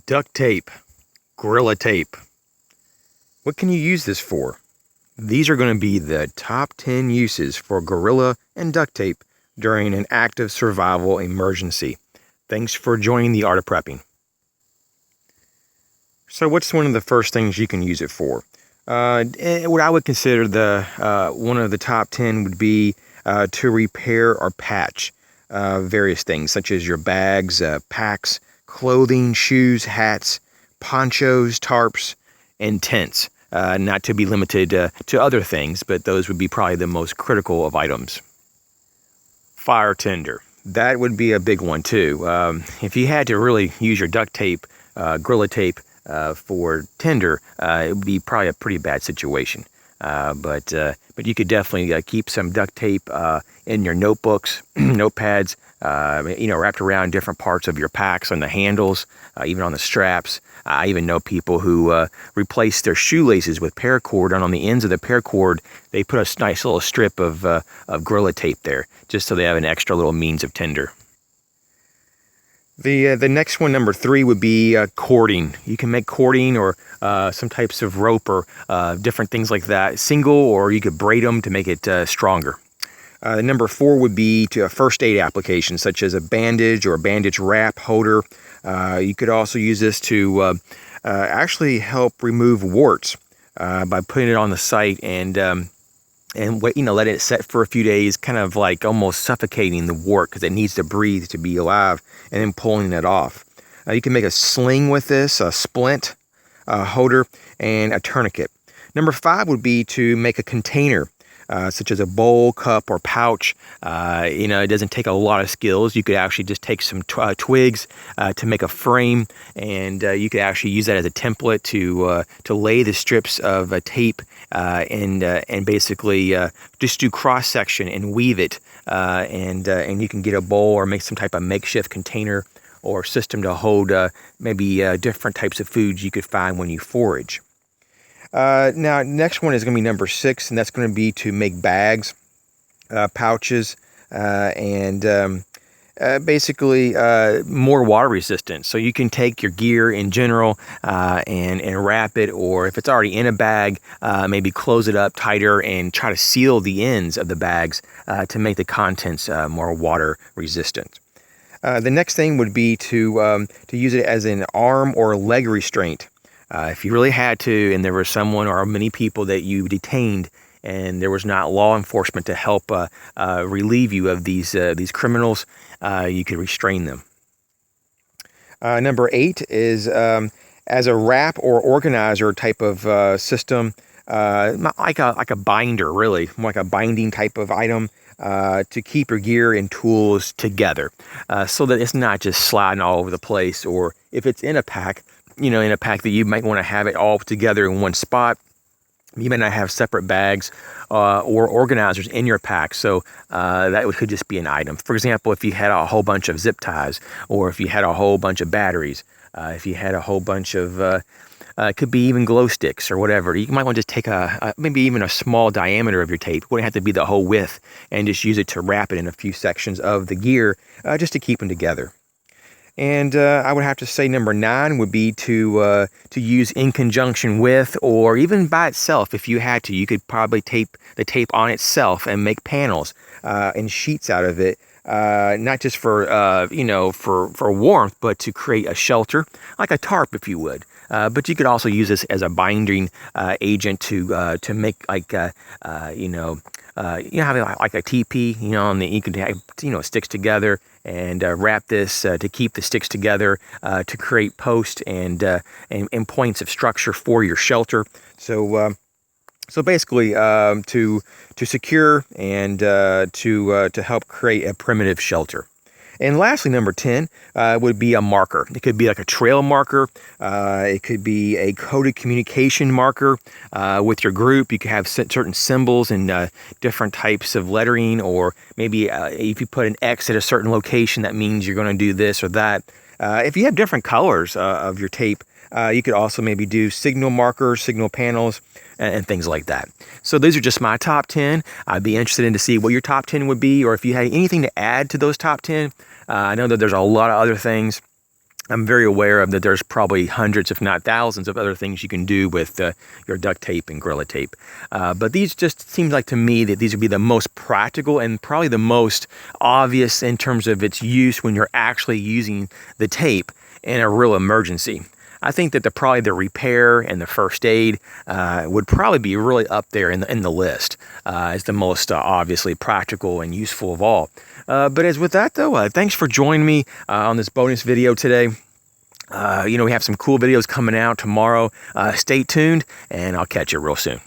Duct tape, Gorilla tape. What can you use this for? These are going to be the top 10 uses for Gorilla and duct tape during an active survival emergency. Thanks for joining the Art of Prepping. So what's one of the first things you can use it for? What I would consider one of the top 10 would be to repair or patch various things such as your bags, packs, clothing, shoes, hats, ponchos, tarps, and tents. Not to be limited to other things, but those would be probably the most critical of items. Fire tinder. That would be a big one too. If you had to really use your duct tape, Gorilla tape, for tinder, it would be probably a pretty bad situation. But you could definitely keep some duct tape in your notebooks, notepads, wrapped around different parts of your packs, on the handles, even on the straps. I even know people who replace their shoelaces with paracord, and on the ends of the paracord, they put a nice little strip of Gorilla tape there, just so they have an extra little means of tinder. The next one, number 3, would be cording. You can make cording or some types of rope or different things like that, single, or you could braid them to make it stronger. Number 4 would be to a first aid application, such as a bandage or a bandage wrap holder. You could also use this to actually help remove warts by putting it on the site and let it set for a few days, kind of like almost suffocating the wart because it needs to breathe to be alive, and then pulling it off. You can make a sling with this, a splint, a holder, and a tourniquet. Number 5 would be to make a container, such as a bowl, cup, or pouch. It doesn't take a lot of skills. You could actually just take some twigs to make a frame, and you could actually use that as a template to lay the strips of tape and basically just do cross section and weave it, and you can get a bowl or make some type of makeshift container or system to hold maybe different types of foods you could find when you forage. Now, next one is going to be number 6, and that's going to be to make bags, pouches, and basically more water resistant. So you can take your gear in general and wrap it, or if it's already in a bag, maybe close it up tighter and try to seal the ends of the bags to make the contents more water resistant. The next thing would be to use it as an arm or leg restraint. If you really had to, and there was someone or many people that you detained, and there was not law enforcement to help relieve you of these criminals, you could restrain them. Number 8 is as a wrap or organizer type of system, not like a binder, really, more like a binding type of item to keep your gear and tools together, so that it's not just sliding all over the place, or if it's in a pack, that you might want to have it all together in one spot. You may not have separate bags or organizers in your pack, so that could just be an item. For example, if you had a whole bunch of zip ties, or if you had a whole bunch of batteries, if you had a whole bunch of, it could be even glow sticks or whatever. You might want to just take maybe even a small diameter of your tape. It wouldn't have to be the whole width, and just use it to wrap it in a few sections of the gear just to keep them together. And I would have to say number 9 would be to use in conjunction with, or even by itself if you had to. You could probably tape the tape on itself and make panels and sheets out of it, not just for warmth, but to create a shelter, like a tarp, if you would. But you could also use this as a binding agent to make like like a teepee, and you can have, sticks together, and wrap this to keep the sticks together, to create posts and points of structure for your shelter. So basically, to secure and to help create a primitive shelter. And lastly, number 10 would be a marker. It could be like a trail marker. It could be a coded communication marker with your group. You could have certain symbols and different types of lettering, or maybe if you put an X at a certain location, that means you're going to do this or that. If you have different colors of your tape, you could also maybe do signal markers, signal panels, and things like that. So these are just my top 10. I'd be interested in to see what your top 10 would be, or if you had anything to add to those top 10. I know that there's a lot of other things I'm very aware of that there's probably hundreds, if not thousands, of other things you can do with your duct tape and Gorilla Tape. But these just seem like to me that these would be the most practical and probably the most obvious in terms of its use when you're actually using the tape in a real emergency. I think that probably the repair and the first aid would probably be really up there in the list as the most obviously practical and useful of all. But as with that though, thanks for joining me on this bonus video today. We have some cool videos coming out tomorrow. Stay tuned, and I'll catch you real soon.